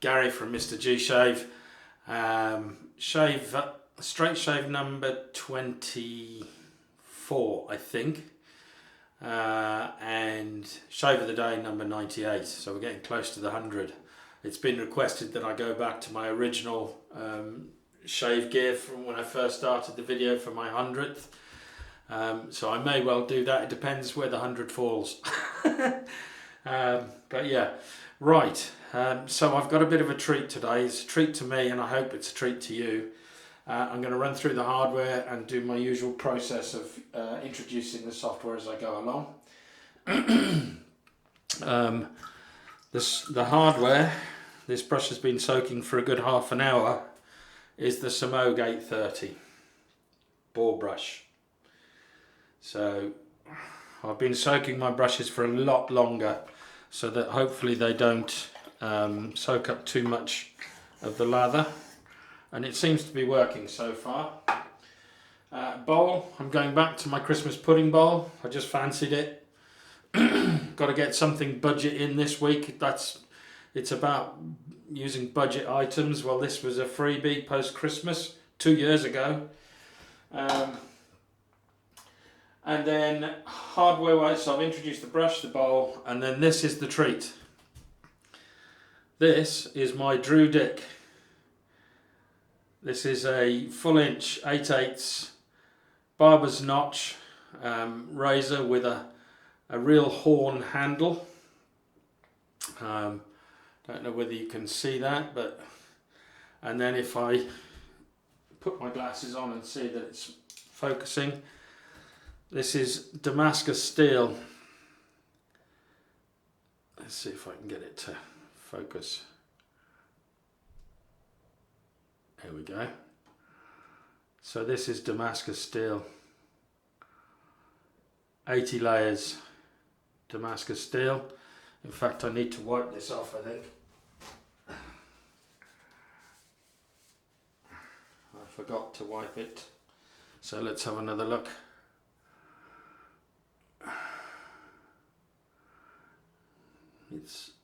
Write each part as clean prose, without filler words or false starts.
Gary from MrG Shave. Straight shave number 24, I think. And shave of the day number 98. So we're getting close to the 100. It's been requested that I go back to my original shave gear from when I first started the video for my 100th. So I may well do that. It depends where the 100 falls. But yeah, right. So I've got a bit of a treat today. It's a treat to me, and I hope it's a treat to you. I'm going to run through the hardware and do my usual process of introducing the software as I go along. The hardware, this brush has been soaking for a good half an hour, is the Semogue 830 Boar brush. So I've been soaking my brushes for a lot longer so that hopefully they don't soak up too much of the lather, and it seems to be working so far. Bowl, I'm going back to my Christmas pudding bowl. I just fancied it. Got to get something budget in this week. It's about using budget items. Well, this was a freebie post Christmas 2 years ago. And then hardware wise, so I've introduced the brush, the bowl, and then this is the treat. This is my Drew Dick. This is a full inch 8/8 barber's notch razor with a real horn handle. Don't know whether you can see that, but and then if I put my glasses on and see that it's focusing, this is Damascus steel. Let's see if I can get it to focus. There we go. So this is Damascus steel. 80 layers Damascus steel. In fact, I need to wipe this off, I think. I forgot to wipe it. So let's have another look.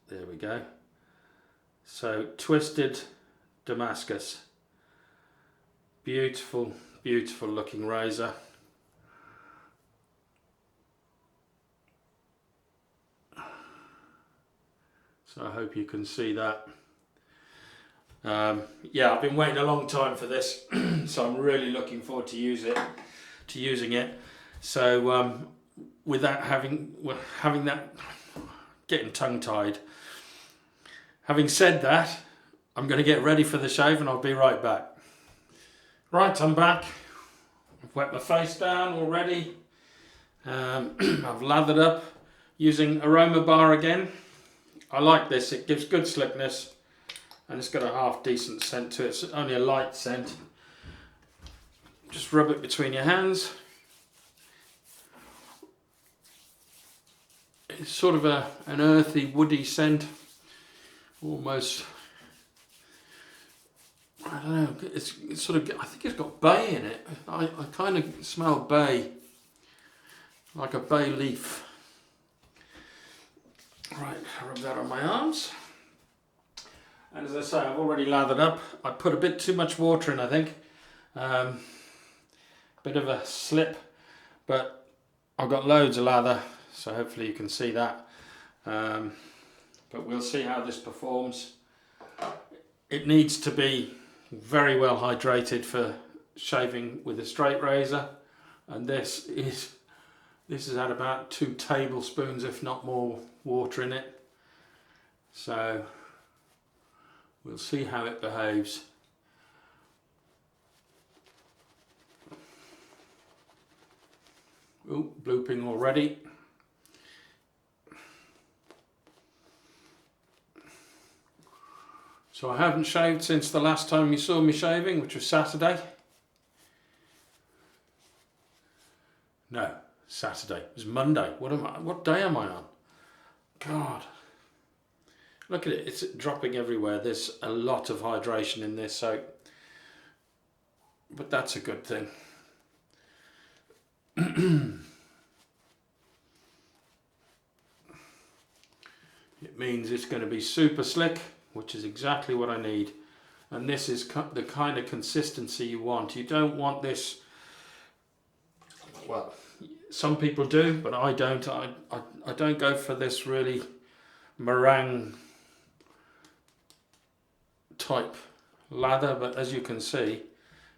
There we go. So twisted Damascus. Beautiful, beautiful looking razor. So I hope you can see that. Yeah, I've been waiting a long time for this, so I'm really looking forward to using it. So without having that, getting tongue-tied. Having said that, I'm going to get ready for the shave and I'll be right back. Right, I'm back. I've wet my face down already. I've lathered up using Aromabar again. I like this, it gives good slickness and it's got a half decent scent to it. It's only a light scent. Just rub it between your hands. It's sort of an earthy, woody scent, almost. I don't know. It's sort of. I think it's got bay in it. I kind of smell bay, like a bay leaf. Right, I rub that on my arms. And as I say, I've already lathered up. I put a bit too much water in, I think. Bit of a slip, but I've got loads of lather. So hopefully you can see that, but we'll see how this performs. It needs to be very well hydrated for shaving with a straight razor, and this has had about 2 tablespoons, if not more, water in it. So we'll see how it behaves. Oh, blooping already. So I haven't shaved since the last time you saw me shaving, which was Saturday. No, Saturday. It was Monday. What day am I on? God. Look at it, it's dropping everywhere. There's a lot of hydration in this soap. But that's a good thing. It means it's going to be super slick which is exactly what I need. And this is the kind of consistency you want. You don't want this, well, some people do, but I don't. I don't go for this really meringue type lather, but as you can see,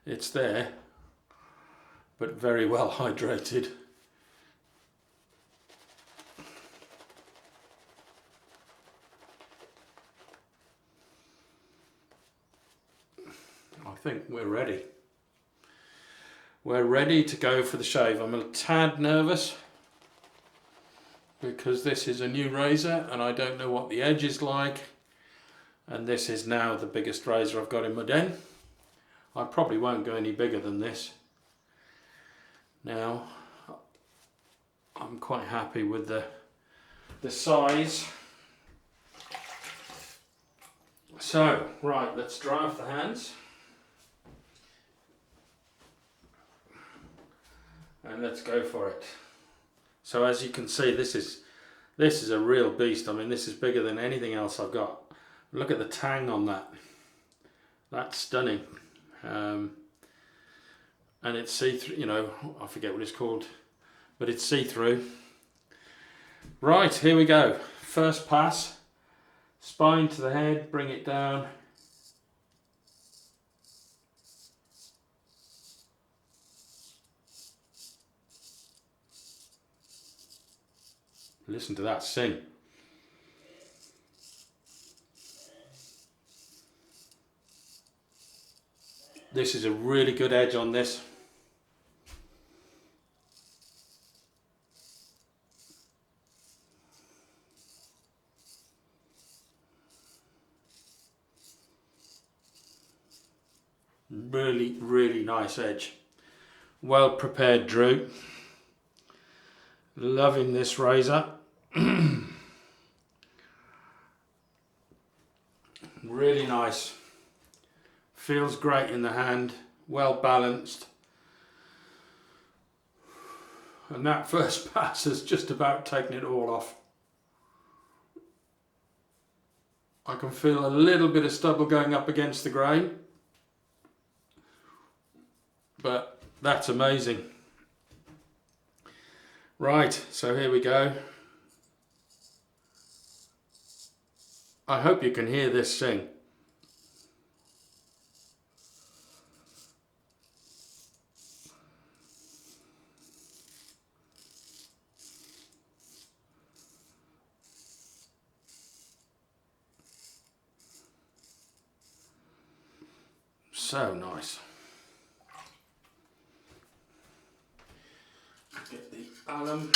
it's there, but very well hydrated. I think we're ready. We're ready to go for the shave. I'm a tad nervous because this is a new razor and I don't know what the edge is like, and this is now the biggest razor I've got in my den. I probably won't go any bigger than this. Now I'm quite happy with the size. So right, let's dry off the hands. And let's go for it. So as you can see, this is a real beast. I mean, this is bigger than anything else I've got. Look at the tang on that. That's stunning. And it's see-through, you know, I forget what it's called, but it's see-through. Right, here we go. First pass, spine to the head, bring it down. Listen to that sing. This is a really good edge on this. Really, really nice edge. Well prepared, Drew. Loving this razor. Really nice. Feels great in the hand. Well balanced. And that first pass has just about taken it all off. I can feel a little bit of stubble going up against the grain. But that's amazing. Right, so here we go. I hope you can hear this sing. So nice. Get the alum.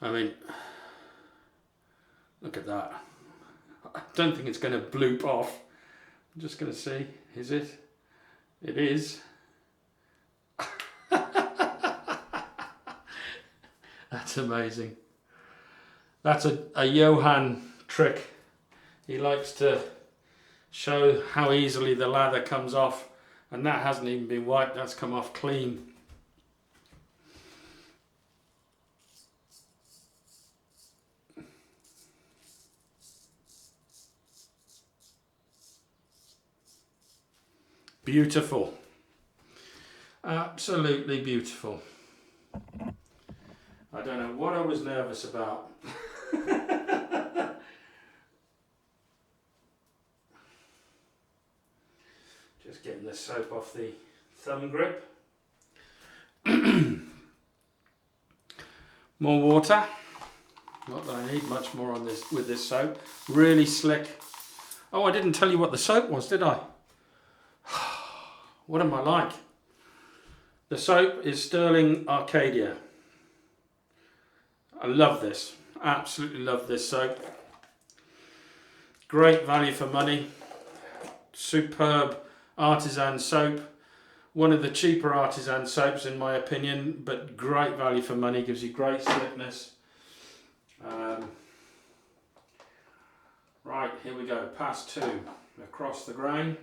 I mean, look at that. I don't think it's going to bloop off. I'm just going to see, is it? It is. That's amazing. That's a Johan trick. He likes to show how easily the lather comes off, and that hasn't even been wiped, that's come off clean. Beautiful. Absolutely beautiful. I don't know what I was nervous about. Just getting the soap off the thumb grip. More water. Not that I need much more on this with this soap. Really slick. Oh, I didn't tell you what the soap was, did I? What am I like? The soap is Sterling Arkadia. I love this. Absolutely love this soap. Great value for money. Superb Artisan soap. One of the cheaper Artisan soaps in my opinion, but great value for money, gives you great slickness. Right, here we go, pass 2, across the grain.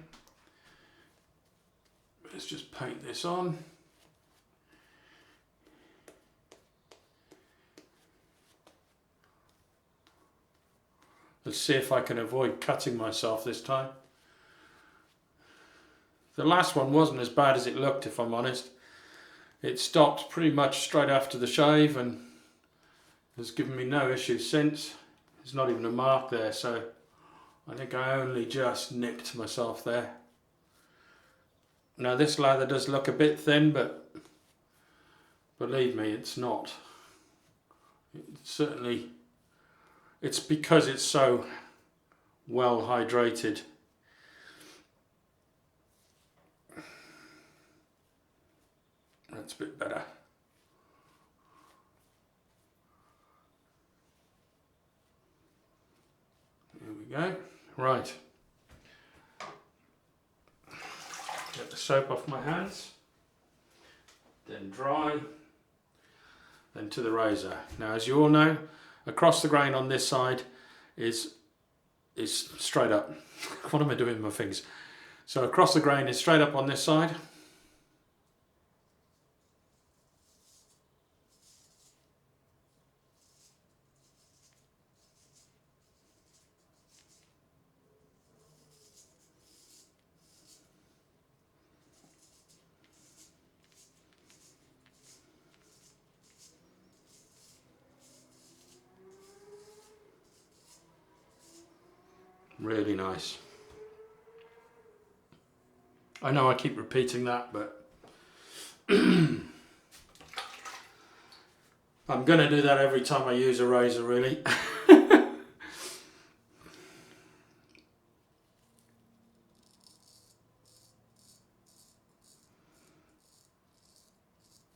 Let's just paint this on. Let's see if I can avoid cutting myself this time. The last one wasn't as bad as it looked, if I'm honest. It stopped pretty much straight after the shave and has given me no issues since. There's not even a mark there, so I think I only just nicked myself there. Now this lather does look a bit thin, but believe me, it's not. It's because it's so well hydrated. That's a bit better. There we go. Right. Get the soap off my hands. Then dry. Then to the razor. Now, as you all know, across the grain on this side is straight up. What am I doing with my fingers? So across the grain is straight up on this side. Really nice. I know I keep repeating that, but I'm going to do that every time I use a razor, really.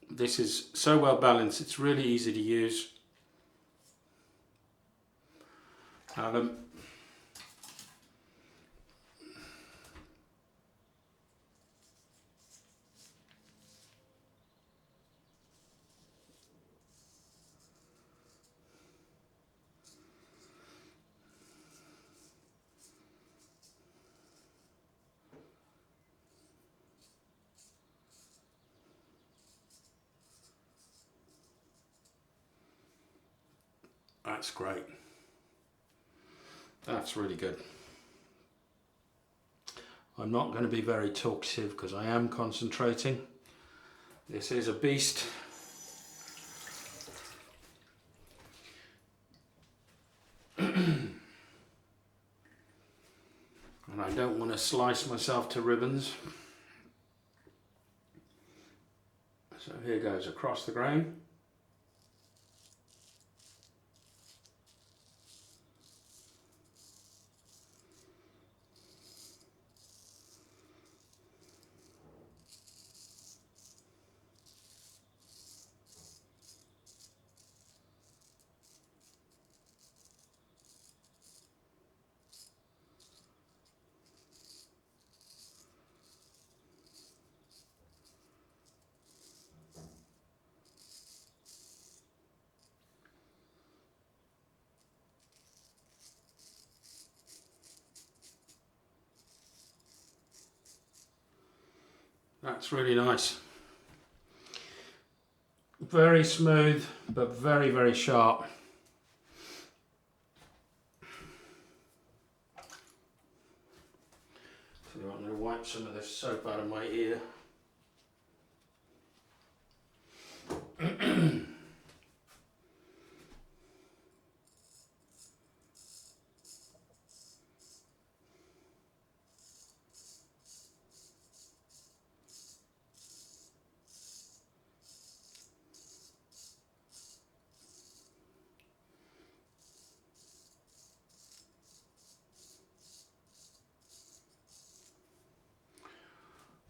This is so well balanced, it's really easy to use. That's great. That's really good. I'm not going to be very talkative because I am concentrating. This is a beast. And I don't want to slice myself to ribbons. So here goes across the grain. That's really nice. Very smooth, but very, very sharp. So I'm going to wipe some of this soap out of my ear.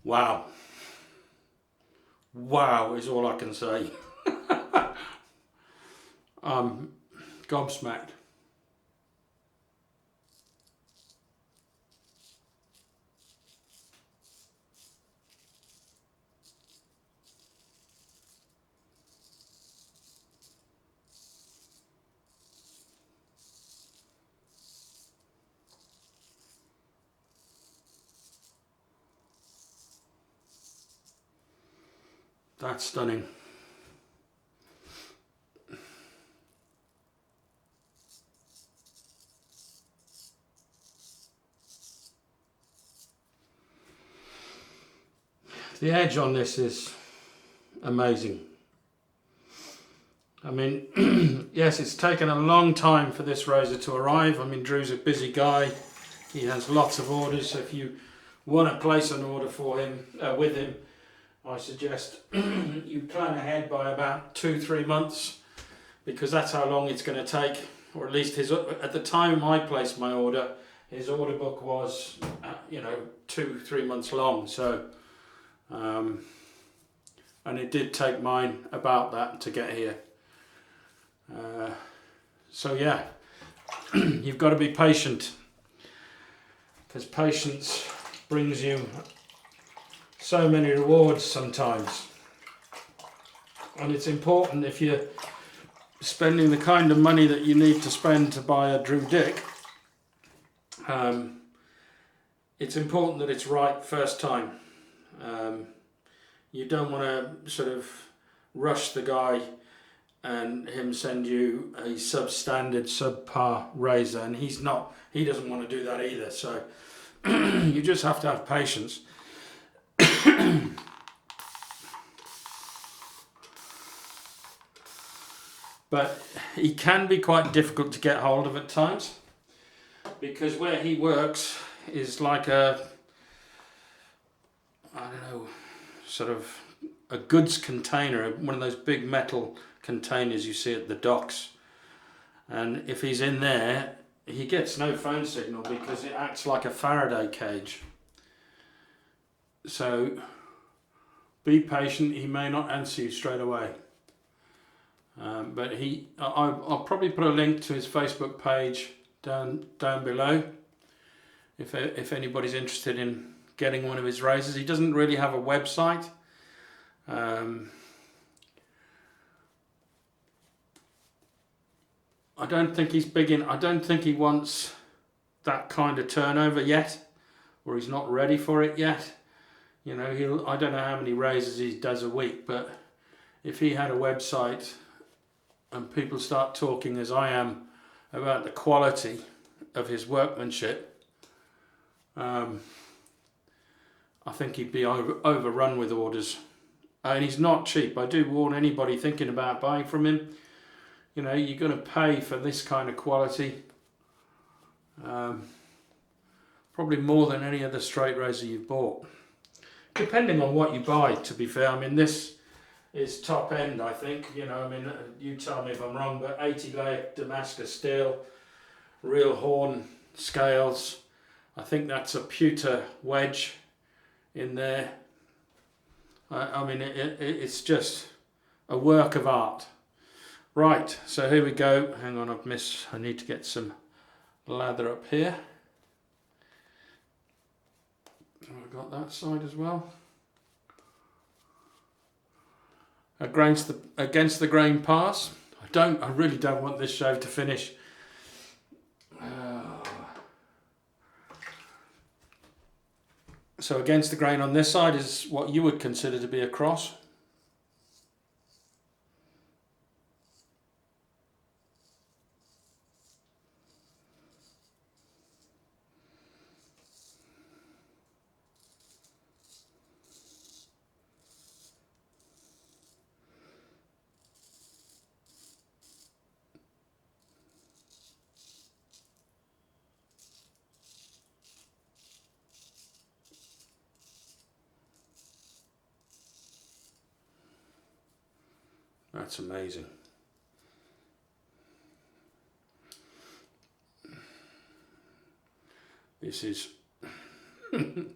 Wow. Wow is all I can say. I'm gobsmacked. That's stunning. The edge on this is amazing. I mean, yes, it's taken a long time for this razor to arrive. I mean, Drew's a busy guy. He has lots of orders, so if you want to place an order for him, with him, I suggest you plan ahead by about 2-3 months, because that's how long it's going to take. Or at least at the time I placed my order, his order book was, 2-3 months long. So, and it did take mine about that to get here. So yeah, you've got to be patient, because patience brings you so many rewards sometimes. And it's important, if you're spending the kind of money that you need to spend to buy a Drew Dick, it's important that it's right first time. You don't want to sort of rush the guy and him send you a substandard, subpar razor, and he doesn't want to do that either. So you just have to have patience. But he can be quite difficult to get hold of at times, because where he works is like sort of a goods container, one of those big metal containers you see at the docks. And if he's in there, he gets no phone signal because it acts like a Faraday cage. So be patient, he may not answer you straight away. But I'll probably put a link to his Facebook page down below if anybody's interested in getting one of his razors. He doesn't really have a website. I don't think he's I don't think he wants that kind of turnover yet, or he's not ready for it yet. I don't know how many razors he does a week, but if he had a website and people start talking, as I am, about the quality of his workmanship, I think he'd be overrun with orders. And he's not cheap. I do warn anybody thinking about buying from him, you're going to pay for this kind of quality. Probably more than any other straight razor you've bought. Depending on what you buy, to be fair. I mean, this is top end, I think. You tell me if I'm wrong, but 80 layer Damascus steel, real horn scales. I think that's a pewter wedge in there. I mean, it's just a work of art. Right, so here we go. Hang on, I need to get some lather up here. I've got that side as well. Against the grain pass. I really don't want this shave to finish. So against the grain on this side is what you would consider to be a cross. That's amazing. This is right.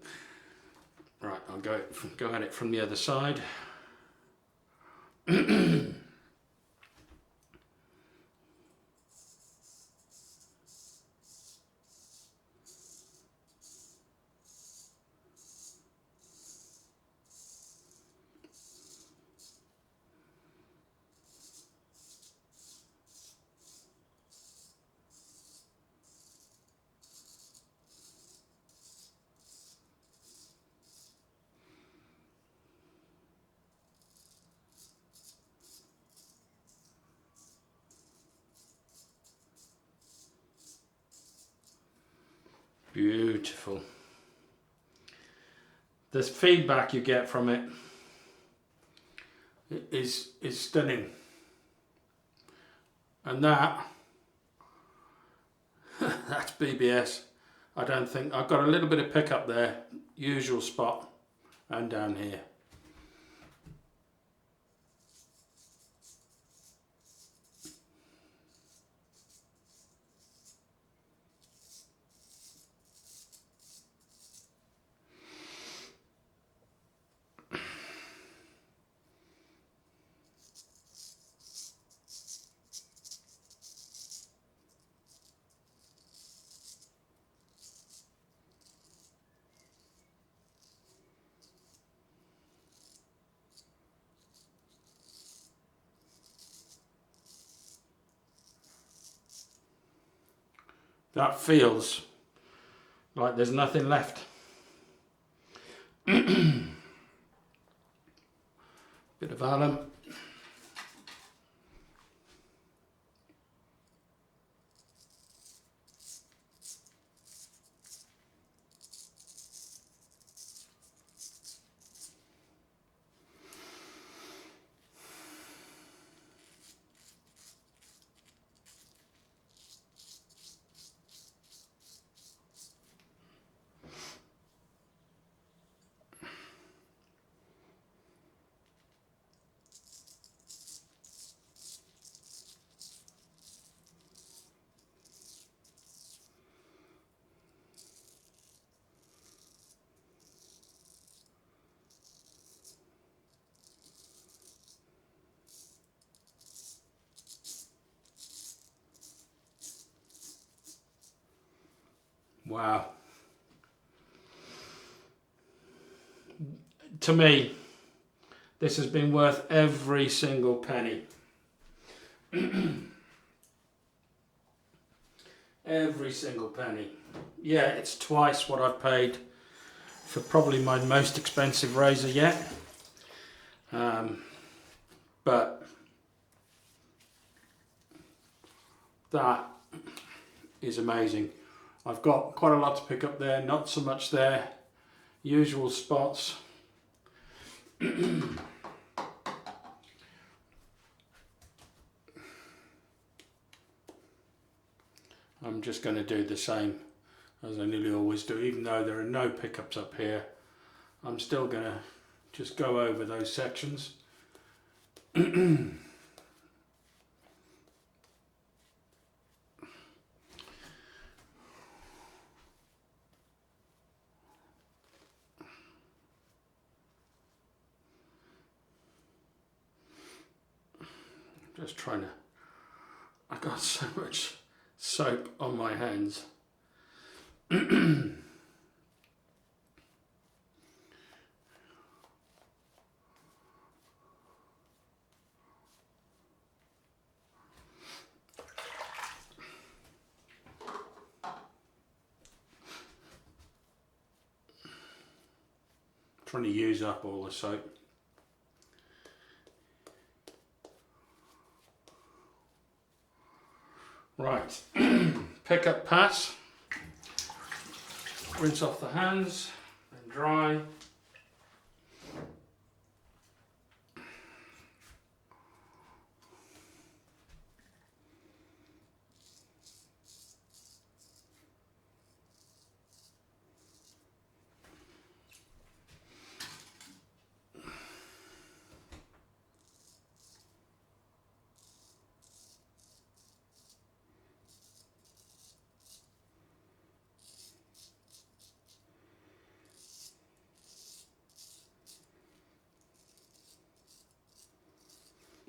I'll go at it from the other side. Beautiful. The feedback you get from it is stunning. And that's BBS. I don't think, I've got a little bit of pickup there, usual spot, and down here. That feels like there's nothing left. Bit of alum. Wow. To me, this has been worth every single penny. Every single penny. Yeah, it's twice what I've paid for probably my most expensive razor yet. But that is amazing. I've got quite a lot to pick up there, not so much there. Usual spots. I'm just going to do the same as I nearly always do, even though there are no pickups up here. I'm still going to just go over those sections. Just trying to, I got so much soap on my hands. Trying to use up all the soap. Right, pickup pass, rinse off the hands and dry.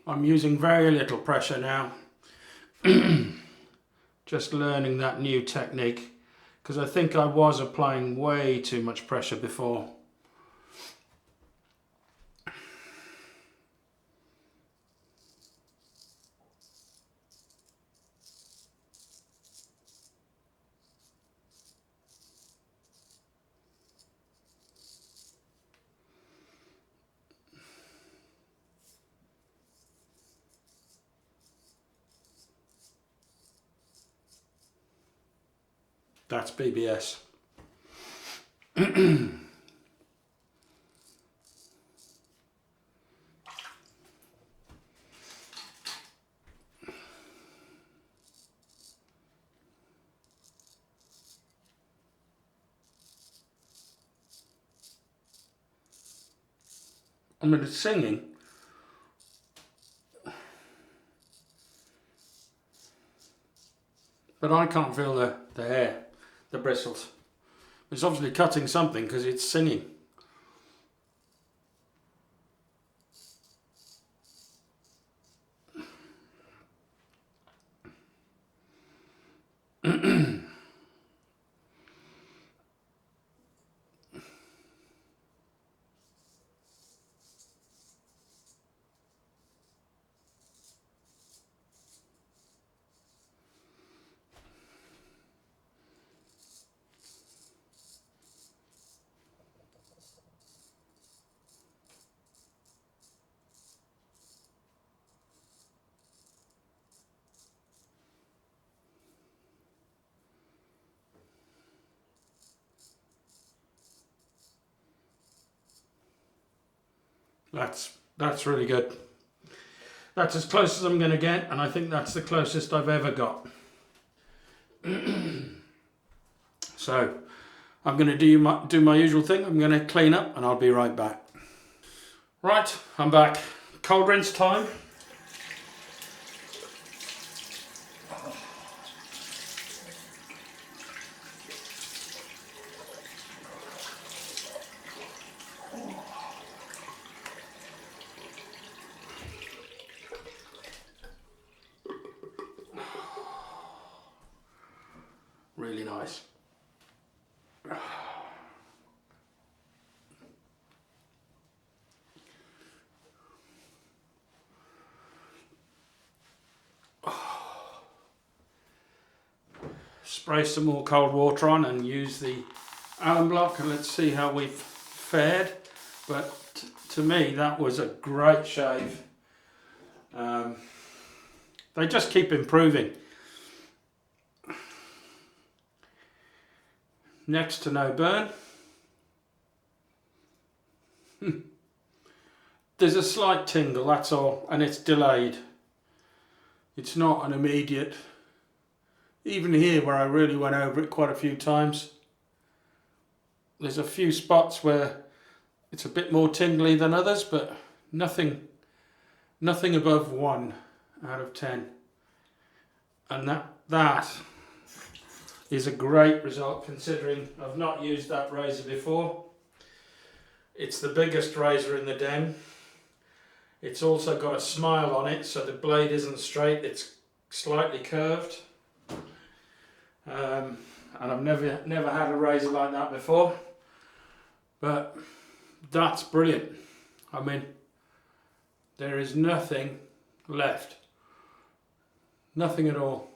I'm using very little pressure now, just learning that new technique, because I think I was applying way too much pressure before. That's BBS. I mean, it's singing. But I can't feel the hair, the bristles. It's obviously cutting something because it's singing. That's really good. That's as close as I'm going to get, and I think that's the closest I've ever got. So I'm going to do my usual thing. I'm going to clean up and I'll be right back. Right, I'm back. Cold rinse time. Really nice. Spray some more cold water on and use the alum block, and let's see how we've fared. But to me, that was a great shave. They just keep improving. Next to no burn. There's a slight tingle, that's all, and it's delayed. It's not an immediate. Even here where I really went over it quite a few times, there's a few spots where it's a bit more tingly than others, but nothing above 1 out of 10. And that is a great result considering I've not used that razor before. It's the biggest razor in the den. It's also got a smile on it, so the blade isn't straight, it's slightly curved. And I've never had a razor like that before, but that's brilliant. I mean, there is nothing left, nothing at all.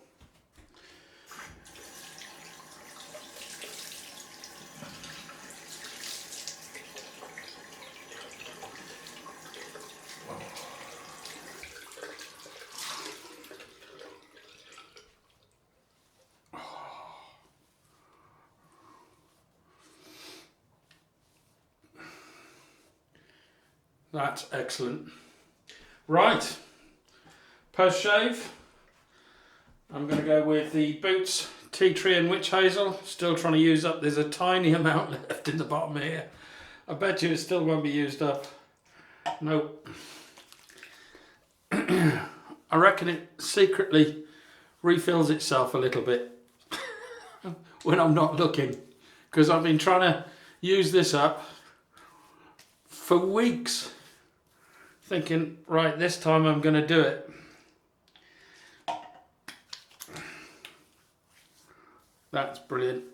That's excellent. Right, post shave, I'm going to go with the Boots Tea Tree and Witch Hazel. Still trying to use up, there's a tiny amount left in the bottom here. I bet you it still won't be used up. Nope. I reckon it secretly refills itself a little bit when I'm not looking, because I've been trying to use this up for weeks, thinking, right, this time I'm going to do it. That's brilliant.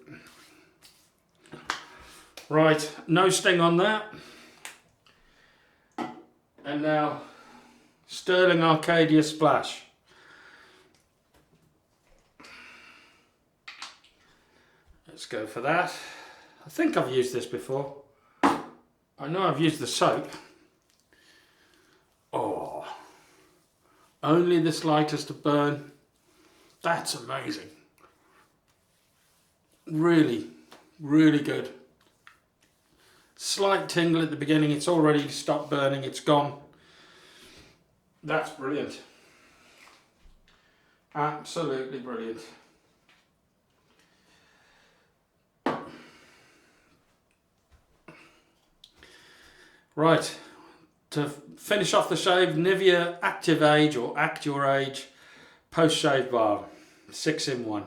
Right, no sting on that. And now, Sterling Arkadia Splash. Let's go for that. I think I've used this before. I know I've used the soap. Oh, only the slightest of burn. That's amazing. Really, really good. Slight tingle at the beginning, it's already stopped burning, it's gone. That's brilliant. Absolutely brilliant. Right, to finish off the shave, Nivea Active Age or Act Your Age Post Shave Balm, 6 in 1.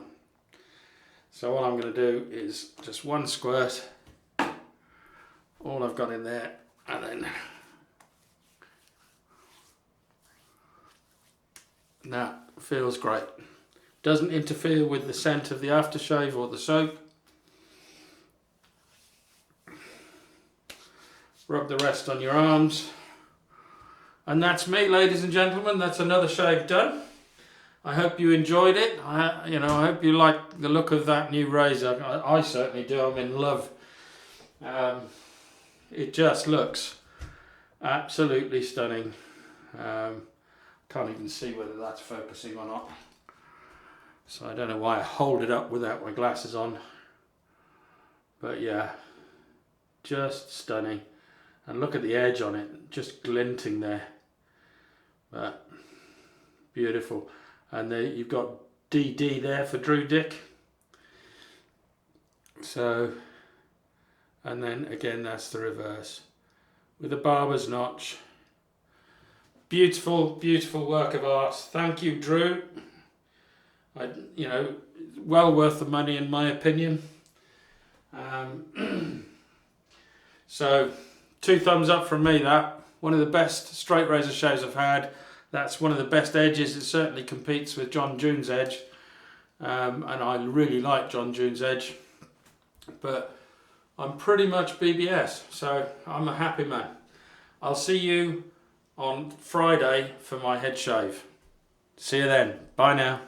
So what I'm going to do is just one squirt, all I've got in there, and then that feels great. Doesn't interfere with the scent of the aftershave or the soap. Rub the rest on your arms. And that's me, ladies and gentlemen. That's another shave done. I hope you enjoyed it. I hope you like the look of that new razor. I certainly do. I'm in love. It just looks absolutely stunning. Can't even see whether that's focusing or not. So I don't know why I hold it up without my glasses on. But yeah, just stunning. And look at the edge on it, just glinting there. But beautiful. And there you've got DD there for Drew Dick. So, and then again that's the reverse with a barber's notch. Beautiful, beautiful work of art. Thank you, Drew. Well worth the money in my opinion. So 2 thumbs up from me. That one of the best straight razor shaves I've had. That's one of the best edges. It certainly competes with John June's edge, and I really like John June's edge, but I'm pretty much BBS, so I'm a happy man. I'll see you on Friday for my head shave. See you then. Bye now.